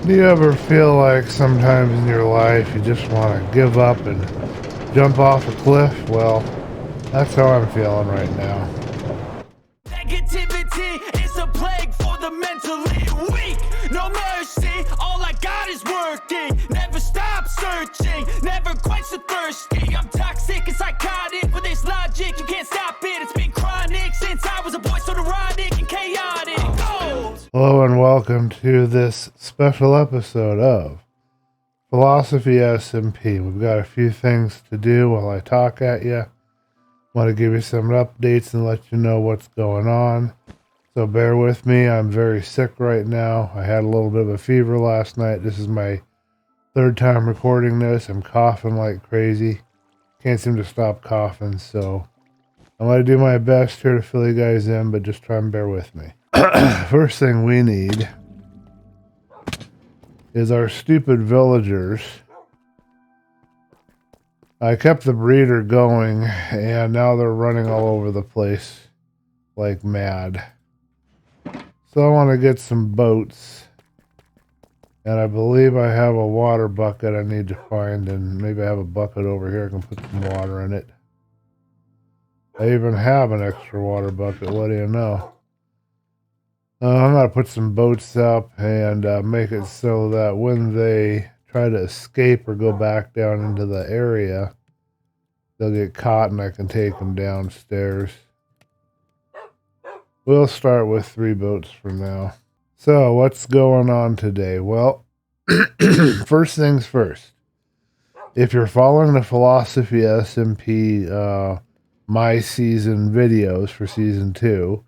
Do you ever feel like sometimes in your life you just want to give up and jump off a cliff? Well, that's how I'm feeling right now. Negativity is a plague for the mentally weak. No mercy, all I got is working. Never stop searching, never quite so thirsty. I'm toxic and psychotic with this logic. You can't stop it, it's been chronic since I was a boy, so neurotic and chaotic. Oh. Hello and welcome to this special episode of Philosophy SMP. We've got a few things to do while I talk at you. Want to give you some updates and let you know what's going on. So bear with me. I'm very sick right now. I had a little bit of a fever last night. This is my third time recording this. I'm coughing like crazy. Can't seem to stop coughing. So I'm going to do my best here to fill you guys in, but just try and bear with me. First thing we need is our stupid villagers. I kept the breeder going, and now they're running all over the place like mad. So I want to get some boats, and I believe I have a water bucket I need to find, and maybe I have a bucket over here I can put some water in it. I even have an extra water bucket, what do you know? I'm going to put some boats up and make it so that when they try to escape or go back down into the area, they'll get caught and I can take them downstairs. We'll start with 3 boats for now. So, what's going on today? Well, first things first. If you're following the Philosophy SMP My Season videos for Season 2,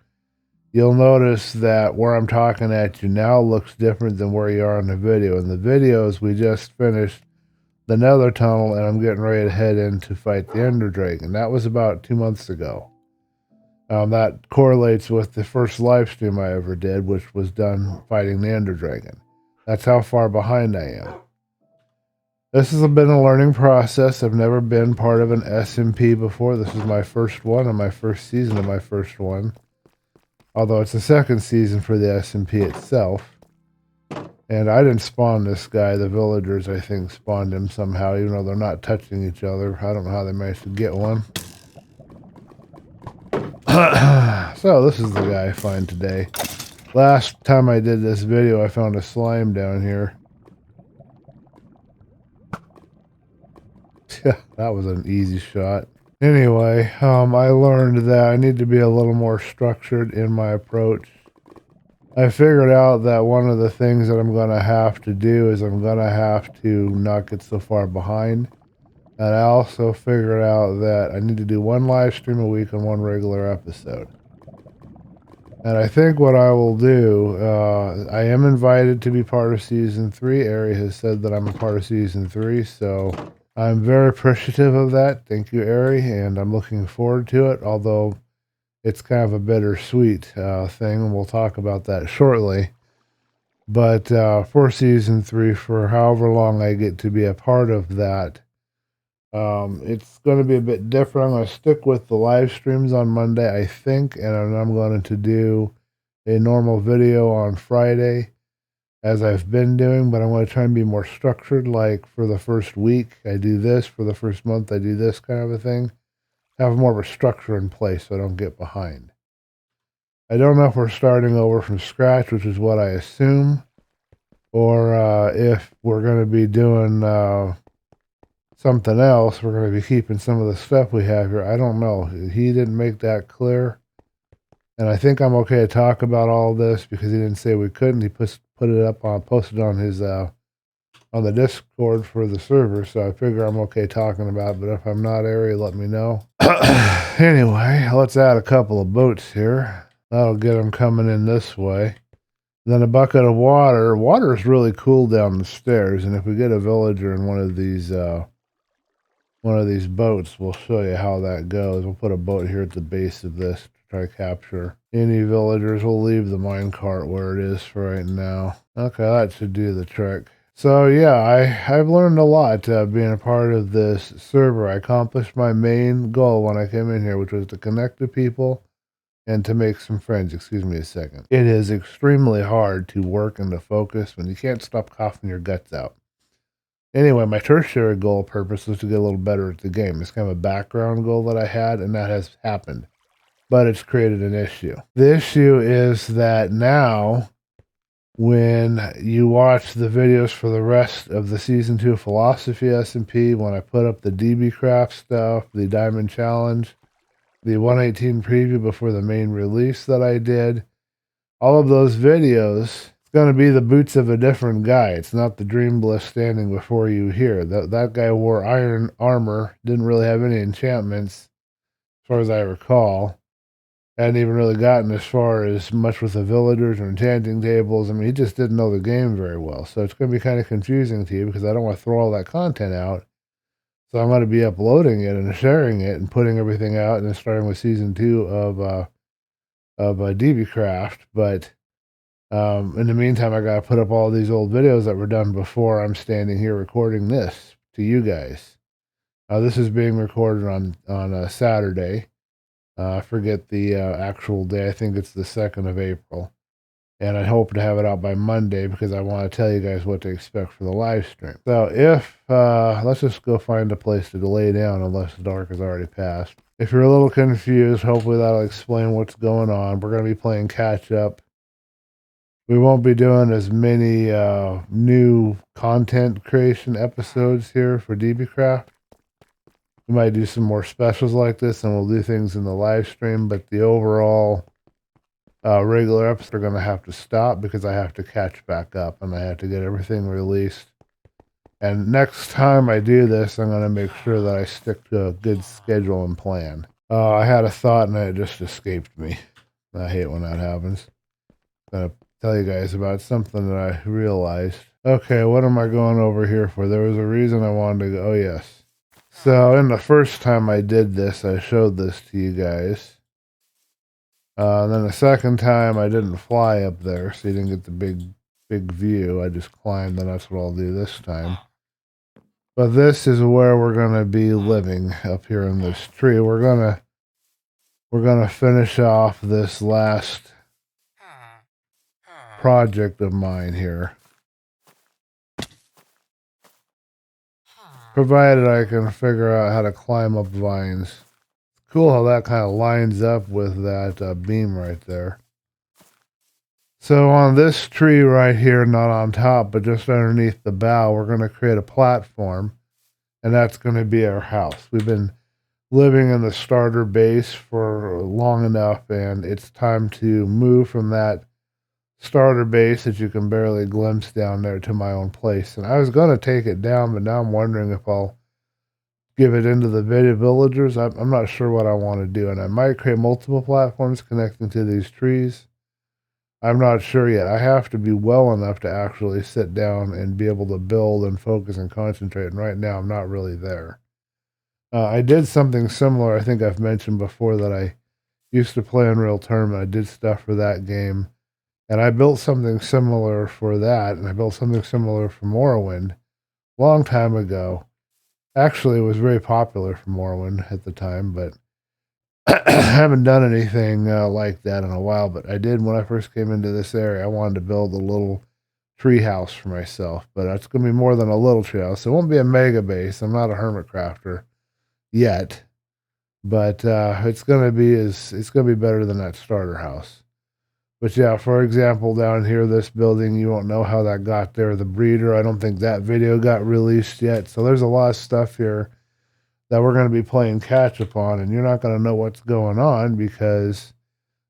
you'll notice that where I'm talking at you now looks different than where you are in the video. In the videos, we just finished the Nether Tunnel, and I'm getting ready to head in to fight the Ender Dragon. That was about 2 months ago. That correlates with the first live stream I ever did, which was done fighting the Ender Dragon. That's how far behind I am. This has been a learning process. I've never been part of an SMP before. This is my first one and my first season of my first one. Although it's the second season for the SMP itself. And I didn't spawn this guy. The villagers, I think, spawned him somehow, even though they're not touching each other. I don't know how they managed to get one. So, this is the guy I find today. Last time I did this video, I found a slime down here. That was an easy shot. Anyway, I learned that I need to be a little more structured in my approach. I figured out that one of the things that I'm going to have to do is I'm going to have to not get so far behind. And I also figured out that I need to do 1 live stream a week and 1 regular episode. And I think what I will do, I am invited to be part of Season 3. Ari has said that I'm a part of Season 3, so I'm very appreciative of that. Thank you, Ari, and I'm looking forward to it, although it's kind of a bittersweet thing, and we'll talk about that shortly. But for Season 3, for however long I get to be a part of that, it's going to be a bit different. I'm going to stick with the live streams on Monday, I think, and I'm going to do a normal video on Friday, as I've been doing, but I'm going to try and be more structured. Like for the first week, I do this. For the first month, I do this kind of a thing. Have more of a structure in place so I don't get behind. I don't know if we're starting over from scratch, which is what I assume, or if we're going to be doing something else. We're going to be keeping some of the stuff we have here. I don't know. He didn't make that clear. And I think I'm okay to talk about all this because he didn't say we couldn't. He put it up on, posted on his, on the Discord for the server. So I figure I'm okay talking about it. But if I'm not, Ari, let me know. Anyway, let's add a couple of boats here. That'll get them coming in this way. Then a bucket of water. Water is really cool down the stairs. And if we get a villager in one of these boats, we'll show you how that goes. We'll put a boat here at the base of this to try to capture any villagers. We'll leave the minecart where it is for right now. Okay, that should do the trick. So yeah, I've learned a lot being a part of this server. I accomplished my main goal when I came in here, which was to connect to people and to make some friends. Excuse me a second. It is extremely hard to work and to focus when you can't stop coughing your guts out. Anyway, my tertiary goal purpose was to get a little better at the game. It's kind of a background goal that I had, and that has happened. But it's created an issue. The issue is that now, when you watch the videos for the rest of the Season 2 Philosophy SMP, when I put up the DB Craft stuff, the Diamond Challenge, the 118 preview before the main release that I did, all of those videos, it's going to be the boots of a different guy. It's not the DreamBliss standing before you here. That guy wore iron armor, didn't really have any enchantments, as far as I recall. Hadn't even really gotten as far as much with the villagers or enchanting tables. I mean, he just didn't know the game very well. So it's going to be kind of confusing to you because I don't want to throw all that content out. So I'm going to be uploading it and sharing it and putting everything out and then starting with Season 2 of DB Craft. But in the meantime, I got to put up all these old videos that were done before I'm standing here recording this to you guys. This is being recorded on a Saturday. I forget the actual day. I think it's the 2nd of April. And I hope to have it out by Monday because I want to tell you guys what to expect for the live stream. So if, let's just go find a place to lay down unless the dark has already passed. If you're a little confused, hopefully that'll explain what's going on. We're going to be playing catch up. We won't be doing as many new content creation episodes here for DB Craft. We might do some more specials like this, and we'll do things in the live stream, but the overall regular episodes are going to have to stop because I have to catch back up, and I have to get everything released. And next time I do this, I'm going to make sure that I stick to a good schedule and plan. I had a thought, and it just escaped me. I hate when that happens. I'm going to tell you guys about something that I realized. Okay, what am I going over here for? There was a reason I wanted to go. Oh, yes. So, in the first time I did this, I showed this to you guys. Then the second time, I didn't fly up there, so you didn't get the big view. I just climbed, and that's what I'll do this time. But this is where we're going to be living, up here in this tree. We're gonna finish off this last project of mine here. Provided I can figure out how to climb up vines. Cool how that kind of lines up with that beam right there. So on this tree right here, not on top, but just underneath the bough, we're going to create a platform. And that's going to be our house. We've been living in the starter base for long enough, and it's time to move from that starter base that you can barely glimpse down there to my own place. And I was going to take it down, but now I'm wondering if I'll give it into the villagers. I'm not sure what I want to do, and I might create multiple platforms connecting to these trees. I'm not sure yet. I have to be well enough to actually sit down and be able to build and focus and concentrate, and right now I'm not really there. I did something similar. I think I've mentioned before that I used to play Unreal Tournament. I did stuff for that game. And I built something similar for that, and I built something similar for Morrowind a long time ago. Actually, it was very popular for Morrowind at the time, but I haven't done anything like that in a while. But I did when I first came into this area. I wanted to build a little tree house for myself, but it's going to be more than a little tree house. It won't be a mega base. I'm not a hermit crafter yet, but it's going to be better than that starter house. But yeah, for example, down here, this building, you won't know how that got there. The breeder, I don't think that video got released yet. So there's a lot of stuff here that we're going to be playing catch up on, and you're not going to know what's going on because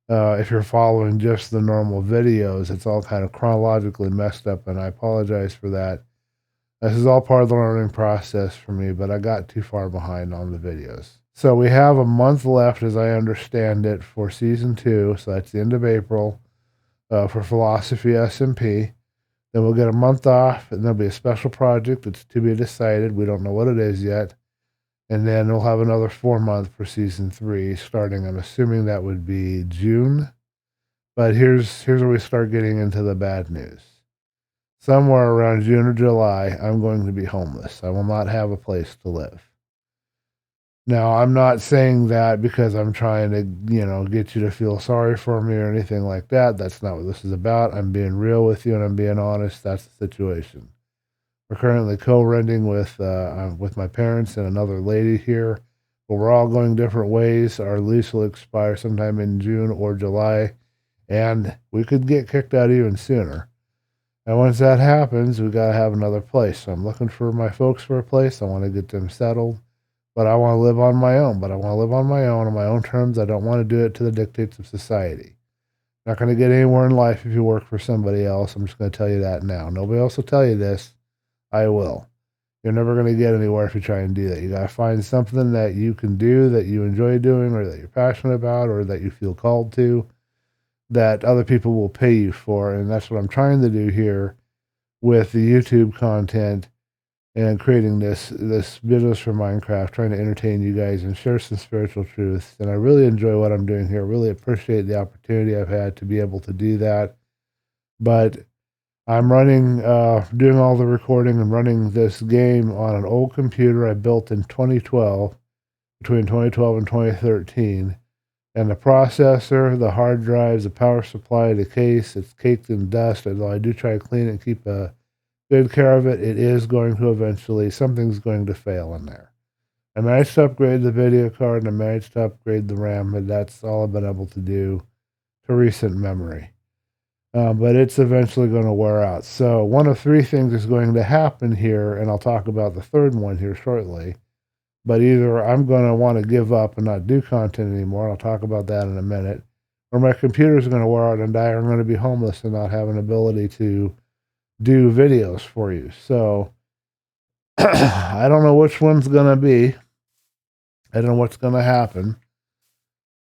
if you're following just the normal videos, it's all kind of chronologically messed up, and I apologize for that. This is all part of the learning process for me, but I got too far behind on the videos. So we have a month left, as I understand it, for Season 2. So that's the end of April for PhilosophySMP. Then we'll get a month off, and there'll be a special project that's to be decided. We don't know what it is yet. And then we'll have another 4 months for Season 3, starting, I'm assuming that would be June. But here's where we start getting into the bad news. Somewhere around June or July, I'm going to be homeless. I will not have a place to live. Now, I'm not saying that because I'm trying to, get you to feel sorry for me or anything like that. That's not what this is about. I'm being real with you and I'm being honest. That's the situation. We're currently co-renting with my parents and another lady here, but we're all going different ways. Our lease will expire sometime in June or July, and we could get kicked out even sooner. And once that happens, we got to have another place. So I'm looking for my folks for a place. I want to get them settled, but I want to live on my own. But I want to live on my own terms. I don't want to do it to the dictates of society. Not going to get anywhere in life if you work for somebody else. I'm just going to tell you that now. Nobody else will tell you this. I will. You're never going to get anywhere if you try and do that. You got to find something that you can do, that you enjoy doing, or that you're passionate about, or that you feel called to, that other people will pay you for. And that's what I'm trying to do here with the YouTube content and creating this business for Minecraft, trying to entertain you guys and share some spiritual truths. And I really enjoy what I'm doing here. I really appreciate the opportunity I've had to be able to do that. But I'm doing all the recording and running this game on an old computer I built in 2012, between 2012 and 2013. And the processor, the hard drives, the power supply, the case, it's caked in dust. Although I do try to clean it and keep good care of it, it is going to eventually, something's going to fail in there. I managed to upgrade the video card and I managed to upgrade the RAM, and that's all I've been able to do to recent memory. But it's eventually going to wear out. So one of three things is going to happen here, and I'll talk about the third one here shortly. But either I'm going to want to give up and not do content anymore, I'll talk about that in a minute, or my computer's going to wear out and die, or I'm going to be homeless and not have an ability to do videos for you. So I don't know which one's going to be. I don't know what's going to happen.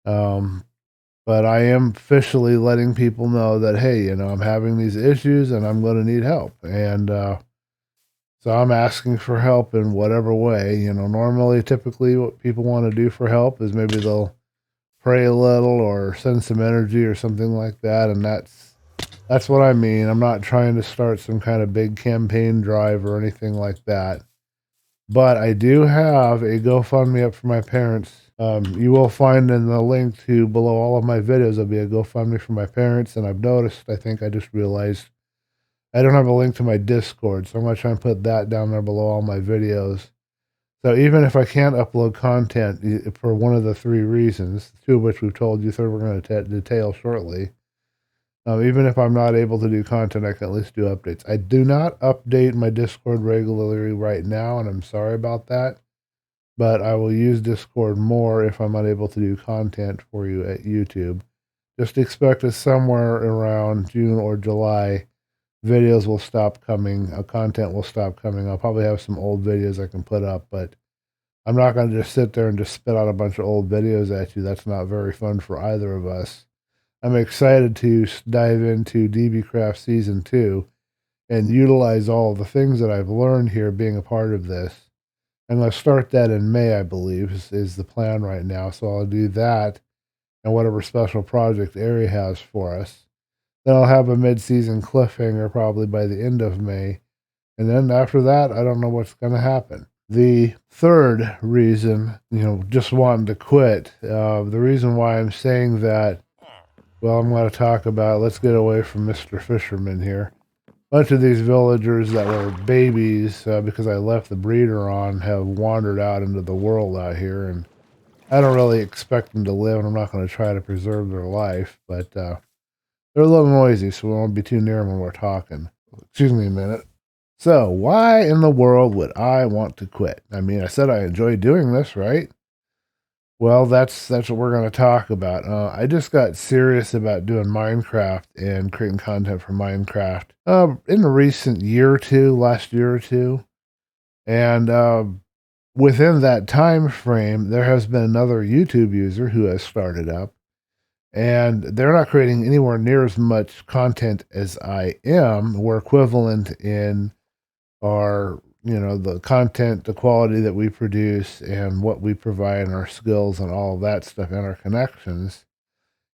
But I am officially letting people know that, hey, I'm having these issues and I'm going to need help. And so I'm asking for help in whatever way. Normally, typically, what people want to do for help is maybe they'll pray a little or send some energy or something like that. And that's what I mean. I'm not trying to start some kind of big campaign drive or anything like that. But I do have a GoFundMe up for my parents. You will find in the link to below all of my videos, there'll be a GoFundMe for my parents. And I've noticed, I think I just realized, I don't have a link to my Discord. So I'm going to try and put that down there below all my videos. So even if I can't upload content for one of the three reasons, two of which we've told you, third we're going to detail shortly. Even if I'm not able to do content, I can at least do updates. I do not update my Discord regularly right now, and I'm sorry about that. But I will use Discord more if I'm unable to do content for you at YouTube. Just expect that somewhere around June or July, videos will stop coming, content will stop coming. I'll probably have some old videos I can put up, but I'm not going to just sit there and just spit out a bunch of old videos at you. That's not very fun for either of us. I'm excited to dive into DBcraft Season 2 and utilize all the things that I've learned here being a part of this. I'm going to start that in May, I believe, is the plan right now. So I'll do that and whatever special project Ari has for us. Then I'll have a mid-season cliffhanger probably by the end of May. And then after that, I don't know what's going to happen. The third reason, just wanting to quit, the reason why I'm saying that, well, I'm going to talk about, let's get away from Mr. Fisherman here. A bunch of these villagers that were babies, because I left the breeder on, have wandered out into the world out here, and I don't really expect them to live, and I'm not going to try to preserve their life, but they're a little noisy, so we won't be too near them when we're talking. Excuse me a minute. So, why in the world would I want to quit? I mean, I said I enjoy doing this, right? Well, that's what we're going to talk about. I just got serious about doing Minecraft and creating content for Minecraft in the recent last year or two. And within that time frame, there has been another YouTube user who has started up. And they're not creating anywhere near as much content as I am. We're equivalent in our the content, the quality that we produce and what we provide and our skills and all of that stuff and our connections.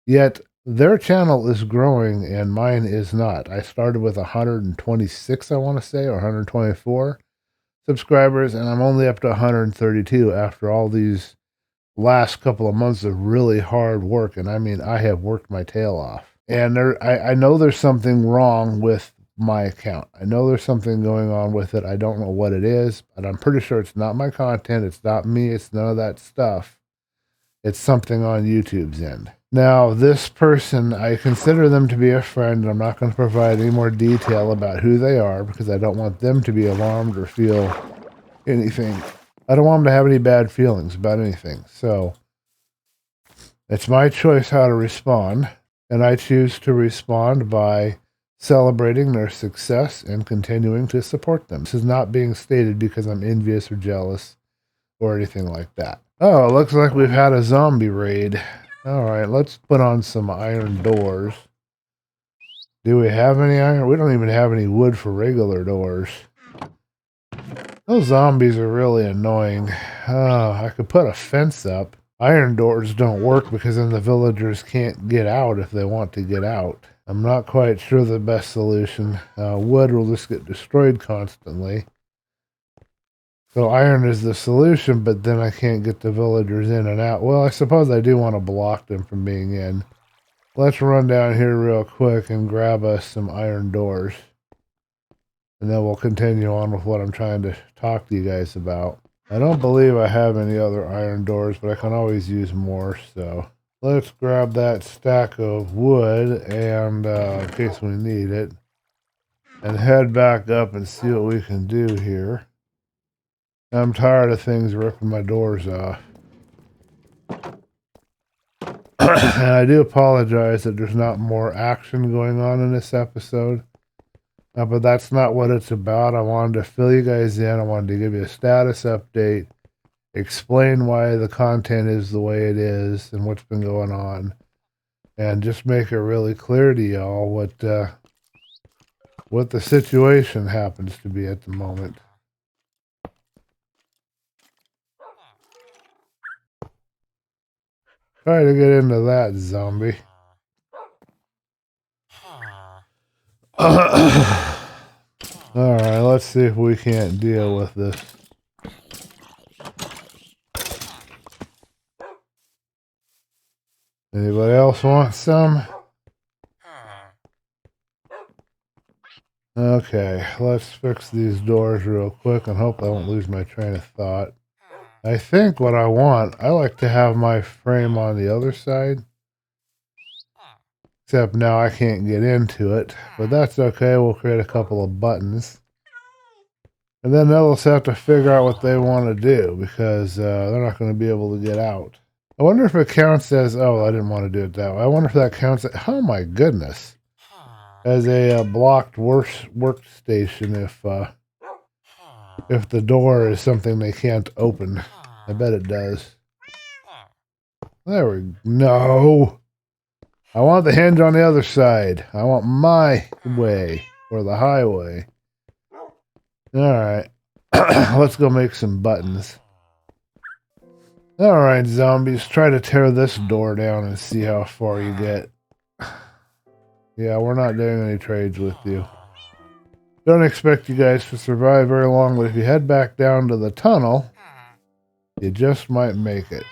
Yet their channel is growing and mine is not. I started with 126, I want to say, or 124. subscribers, and I'm only up to 132 after all these last couple of months of really hard work. And I mean, I have worked my tail off. And I know there's something wrong with my account. I know there's something going on with it. I don't know what it is, but I'm pretty sure it's not my content. It's not me. It's none of that stuff. It's something on YouTube's end. Now, this person, I consider them to be a friend, and I'm not going to provide any more detail about who they are because I don't want them to be alarmed or feel anything. I don't want them to have any bad feelings about anything. So, it's my choice how to respond, and I choose to respond by celebrating their success and continuing to support them. This is not being stated because I'm envious or jealous or anything like that. Oh, it looks like we've had a zombie raid. All right, let's put on some iron doors. Do we have any iron? We don't even have any wood for regular doors. Those zombies are really annoying. Oh, I could put a fence up. Iron doors don't work because then the villagers can't get out if they want to get out. I'm not quite sure the best solution. Wood will just get destroyed constantly. So iron is the solution, but then I can't get the villagers in and out. Well, I suppose I do want to block them from being in. Let's run down here real quick and grab us some iron doors. And then we'll continue on with what I'm trying to talk to you guys about. I don't believe I have any other iron doors, but I can always use more, so... Let's grab that stack of wood and in case we need it, and head back up and see what we can do here. I'm tired of things ripping my doors off. And I do apologize that there's not more action going on in this episode. But that's not what it's about. I wanted to fill you guys in. I wanted to give you a status update. Explain why the content is the way it is and what's been going on, and just make it really clear to y'all what the situation happens to be at the moment. Try to get into that, zombie. Alright, let's see if we can't deal with this. Anybody else want some? Okay, let's fix these doors real quick and hope I won't lose my train of thought. I think what I want, I like to have my frame on the other side. Except now I can't get into it, but that's okay. We'll create a couple of buttons. And then they'll just have to figure out what they want to do because they're not going to be able to get out. I wonder if it counts as, oh, I didn't want to do it that way. I wonder if that counts as, oh my goodness, as a blocked workstation if the door is something they can't open. I bet it does. There we go. No. I want the hinge on the other side. I want my way, or the highway. Alright. Let's go make some buttons. Alright, zombies, try to tear this door down and see how far you get. Yeah, we're not doing any trades with you. Don't expect you guys to survive very long, but if you head back down to the tunnel, you just might make it.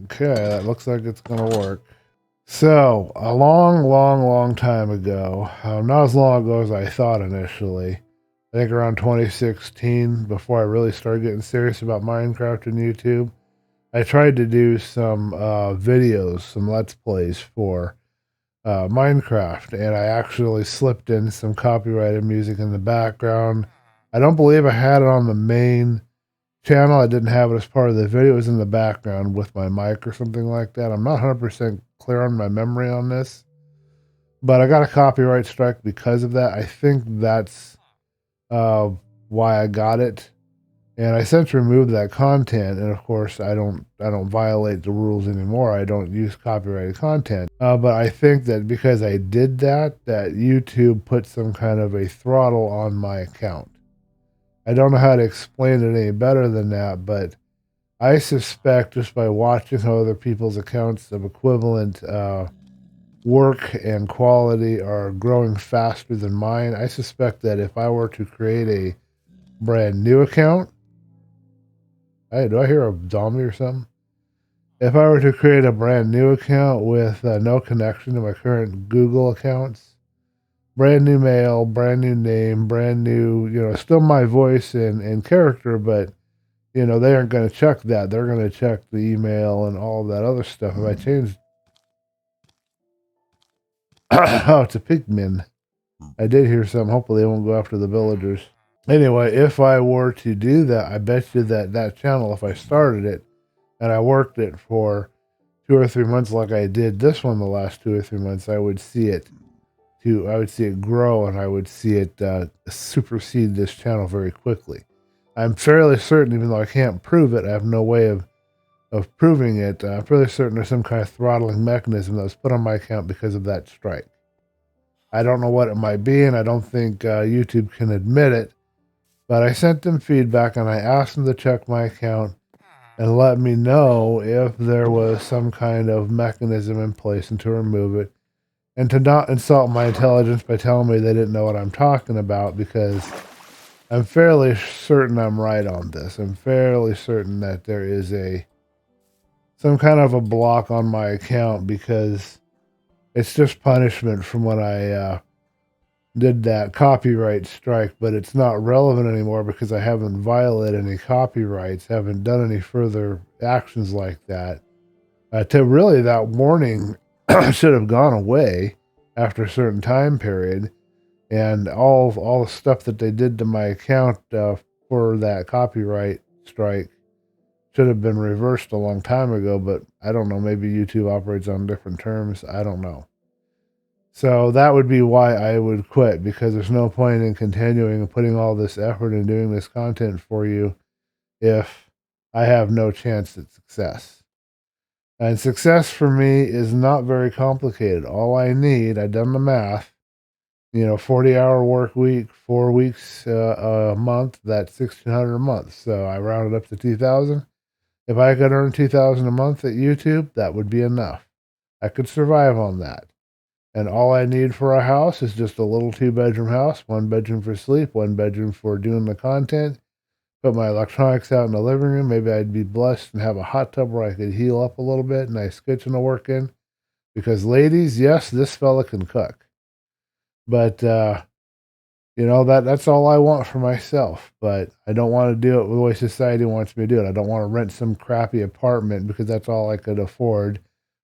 Okay, that looks like it's going to work. So, a long time ago, not as long ago as I thought initially, I think around 2016, before I really started getting serious about Minecraft and YouTube, I tried to do some videos, some Let's Plays for Minecraft, and I actually slipped in some copyrighted music in the background. I don't believe I had it on the main channel. I didn't have it as part of the video. It was in the background with my mic or something like that. I'm not 100% clear on my memory on this, but I got a copyright strike because of that. I think that's why I got it, and I since removed that content. And of course, I don't violate the rules anymore. I don't use copyrighted content. But I think that because I did that, that YouTube put some kind of a throttle on my account. I don't know how to explain it any better than that, but I suspect just by watching how other people's accounts of equivalent work and quality are growing faster than mine, I suspect that if I were to create brand new account. Hey, do I hear a zombie or something? If I were to create a brand new account with no connection to my current Google accounts, brand new mail, brand new name, brand new, still my voice and character, but, they aren't going to check that. They're going to check the email and all that other stuff. If I change, oh, it's a pigmin. I did hear some. Hopefully, they won't go after the villagers. Anyway, if I were to do that, I bet you that channel, if I started it and I worked it for 2 or 3 months like I did this one the last 2 or 3 months, I would see it grow, and I would see it supersede this channel very quickly. I'm fairly certain, even though I can't prove it, I have no way of proving it. I'm fairly certain there's some kind of throttling mechanism that was put on my account because of that strike. I don't know what it might be, and I don't think YouTube can admit it, but I sent them feedback and I asked them to check my account and let me know if there was some kind of mechanism in place and to remove it, and to not insult my intelligence by telling me they didn't know what I'm talking about, because I'm fairly certain I'm right on this. I'm fairly certain that there is some kind of a block on my account, because it's just punishment from when I did that copyright strike, but it's not relevant anymore because I haven't violated any copyrights, haven't done any further actions like that. To really, that warning should have gone away after a certain time period, and all the stuff that they did to my account for that copyright strike should have been reversed a long time ago. But I don't know, maybe YouTube operates on different terms. I don't know. So that would be why I would quit, because there's no point in continuing and putting all this effort and doing this content for you if I have no chance at success. And success for me is not very complicated. All I need, I've done the math, 40-hour work week, 4 weeks a month, that's $1,600 a month. So I rounded up to 2,000. If I could earn 2,000 a month at YouTube, that would be enough. I could survive on that. And all I need for a house is just a little 2-bedroom house, 1 bedroom for sleep, 1 bedroom for doing the content. Put my electronics out in the living room. Maybe I'd be blessed and have a hot tub where I could heal up a little bit, nice kitchen to work in. Because ladies, yes, this fella can cook. But, that's all I want for myself. But I don't want to do it the way society wants me to do it. I don't want to rent some crappy apartment because that's all I could afford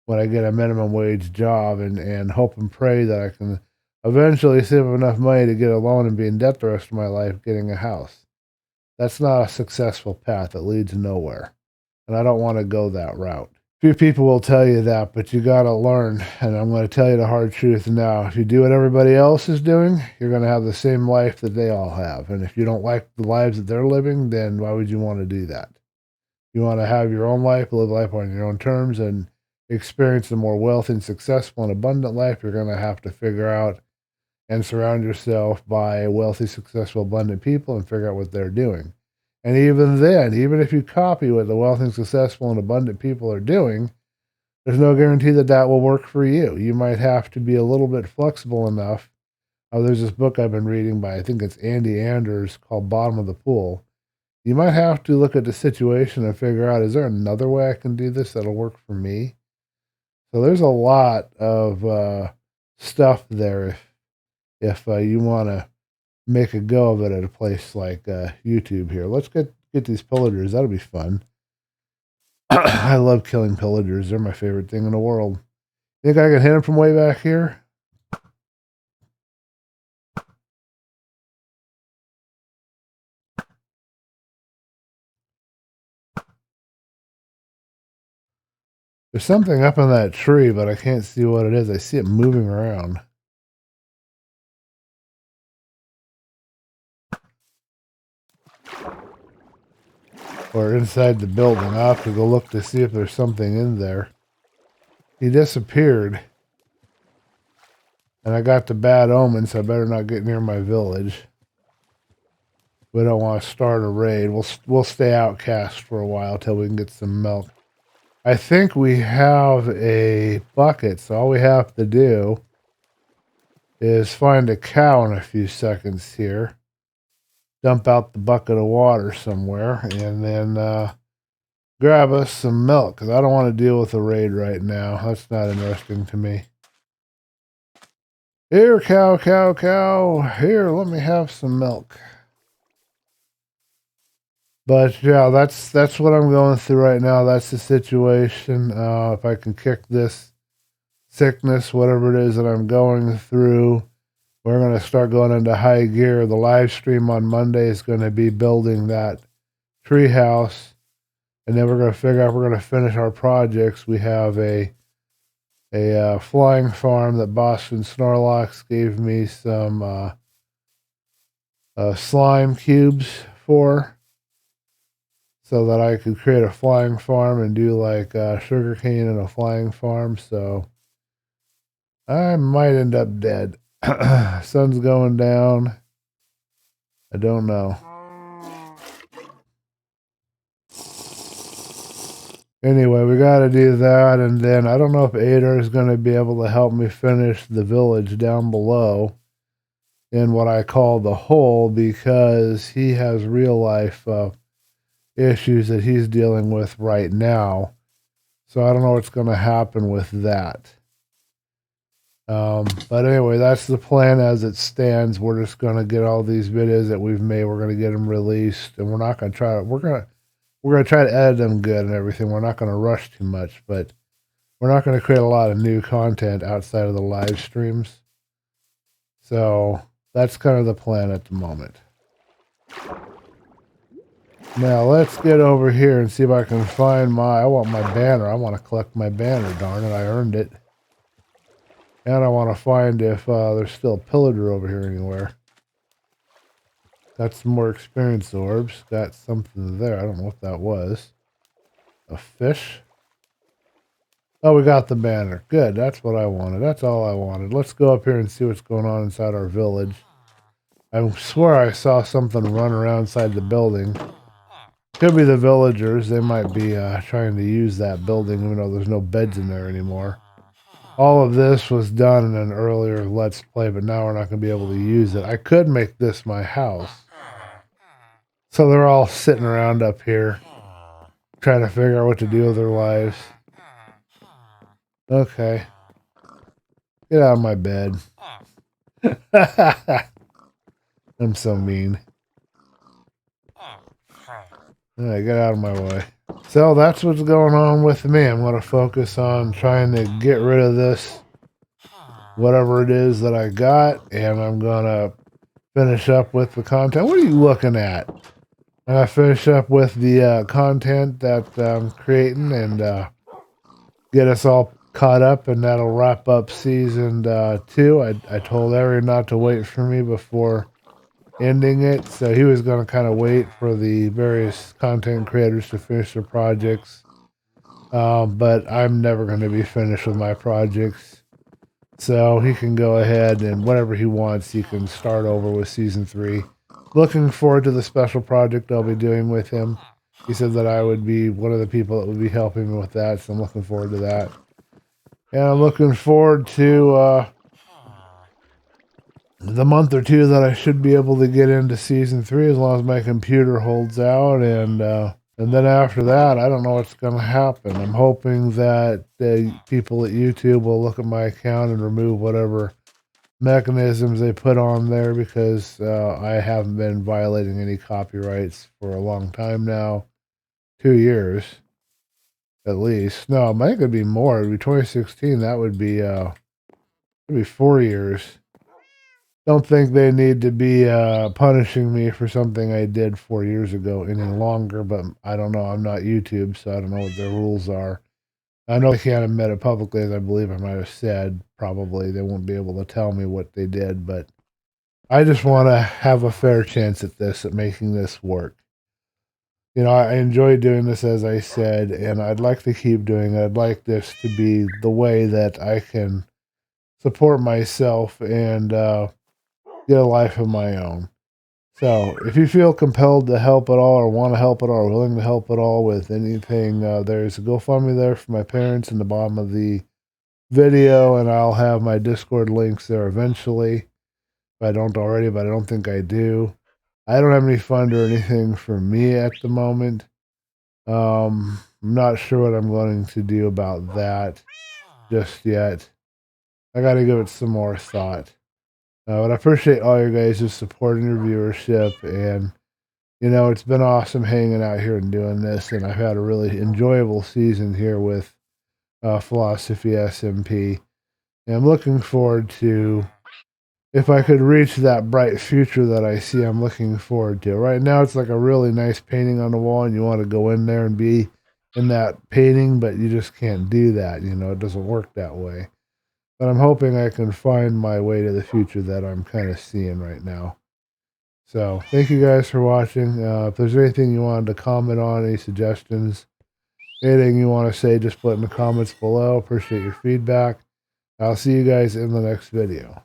when I get a minimum wage job, and hope and pray that I can eventually save enough money to get a loan and be in debt the rest of my life getting a house. That's not a successful path. It leads nowhere. And I don't want to go that route. Few people will tell you that, but you got to learn. And I'm going to tell you the hard truth now. If you do what everybody else is doing, you're going to have the same life that they all have. And if you don't like the lives that they're living, then why would you want to do that? You want to have your own life, live life on your own terms, and experience a more wealthy and successful and abundant life. You're going to have to figure out and surround yourself by wealthy, successful, abundant people and figure out what they're doing. And even then, even if you copy what the wealthy, successful, and abundant people are doing, there's no guarantee that that will work for you. You might have to be a little bit flexible enough. There's this book I've been reading by, I think it's Andy Anders, called Bottom of the Pool. You might have to look at the situation and figure out, is there another way I can do this that'll work for me? So there's a lot of stuff there if you want to make a go of it at a place like YouTube here. Let's get these pillagers. That'll be fun. I love killing pillagers. They're my favorite thing in the world. Think I can hit them from way back here? There's something up in that tree, but I can't see what it is. I see it moving around. Or inside the building. I'll have to go look to see if there's something in there. He disappeared. And I got the bad omen, so I better not get near my village. We don't want to start a raid. We'll stay outcast for a while till we can get some milk. I think we have a bucket, so all we have to do is find a cow in a few seconds here. dump out the bucket of water somewhere, and then grab us some milk, because I don't want to deal with a raid right now. That's not interesting to me. Here, cow, cow, cow. Here, let me have some milk. But yeah, that's what I'm going through right now. That's the situation. If I can kick this sickness, whatever it is that I'm going through, we're going to start going into high gear. The live stream on Monday is going to be building that tree house, and then we're going to figure out we're going to finish our projects. We have a flying farm that Boston Snorlax gave me some slime cubes for, so that I could create a flying farm and do like sugarcane in a flying farm. So I might end up dead. Sun's going down. I don't know. Anyway, we got to do that, and then I don't know if Ader is going to be able to help me finish the village down below in what I call the hole, because he has real life issues that he's dealing with right now. So I don't know what's going to happen with that. But anyway, that's the plan as it stands. We're just going to get all these videos that we've made. We're going to get them released, and we're not going to try to, we're going to try to edit them good and everything. We're not going to rush too much, but we're not going to create a lot of new content outside of the live streams. So that's kind of the plan at the moment. Now let's get over here and see if I can find I want my banner. I want to collect my banner, darn it. I earned it. And I want to find if there's still a pillager over here anywhere. Got some more experience orbs. Got something there. I don't know what that was. A fish? Oh, we got the banner. Good. That's what I wanted. That's all I wanted. Let's go up here and see what's going on inside our village. I swear I saw something run around inside the building. Could be the villagers. They might be trying to use that building, even though there's no beds in there anymore. All of this was done in an earlier Let's Play, but now we're not going to be able to use it. I could make this my house. So they're all sitting around up here, trying to figure out what to do with their lives. Okay. Get out of my bed. I'm so mean. Alright, get out of my way. So that's what's going on with me. I'm going to focus on trying to get rid of this, whatever it is that I got, and I'm going to finish up with the content. What are you looking at? I'm going to finish up with the content that I'm creating and get us all caught up, and that'll wrap up season 2. I told Ari not to wait for me before ending it, so he was going to kind of wait for the various content creators to finish their projects, but I'm never going to be finished with my projects, so he can go ahead and whenever he wants, he can start over with season 3. Looking forward to the special project I'll be doing with him. He said that I would be one of the people that would be helping me with that, so I'm looking forward to that. And I'm looking forward to the month or two that I should be able to get into season 3 as long as my computer holds out, and then after that, I don't know what's going to happen. I'm hoping that people at YouTube will look at my account and remove whatever mechanisms they put on there, because I haven't been violating any copyrights for a long time now. 2 years, at least. No, it might could be more. It would be 2016. That would be, it'd be 4 years. Don't think they need to be punishing me for something I did 4 years ago any longer, but I don't know. I'm not YouTube, so I don't know what their rules are. I know they can't admit it publicly, as I believe I might have said. Probably they won't be able to tell me what they did, but I just want to have a fair chance at this, at making this work. You know, I enjoy doing this, as I said, and I'd like to keep doing it. I'd like this to be the way that I can support myself and get a life of my own. So, if you feel compelled to help at all, or want to help at all, or willing to help at all with anything, there's a GoFundMe there for my parents in the bottom of the video, and I'll have my Discord links there eventually. If I don't already, but I don't think I do. I don't have any fund or anything for me at the moment. I'm not sure what I'm going to do about that just yet. I got to give it some more thought. But I appreciate all your guys' support and your viewership. And, you know, it's been awesome hanging out here and doing this. And I've had a really enjoyable season here with Philosophy SMP. And I'm looking forward to, if I could reach that bright future that I see, I'm looking forward to. Right now, it's like a really nice painting on the wall, and you want to go in there and be in that painting, but you just can't do that. You know, it doesn't work that way. But I'm hoping I can find my way to the future that I'm kind of seeing right now. So thank you guys for watching. If there's anything you wanted to comment on, any suggestions, anything you want to say, just put in the comments below. Appreciate your feedback. I'll see you guys in the next video.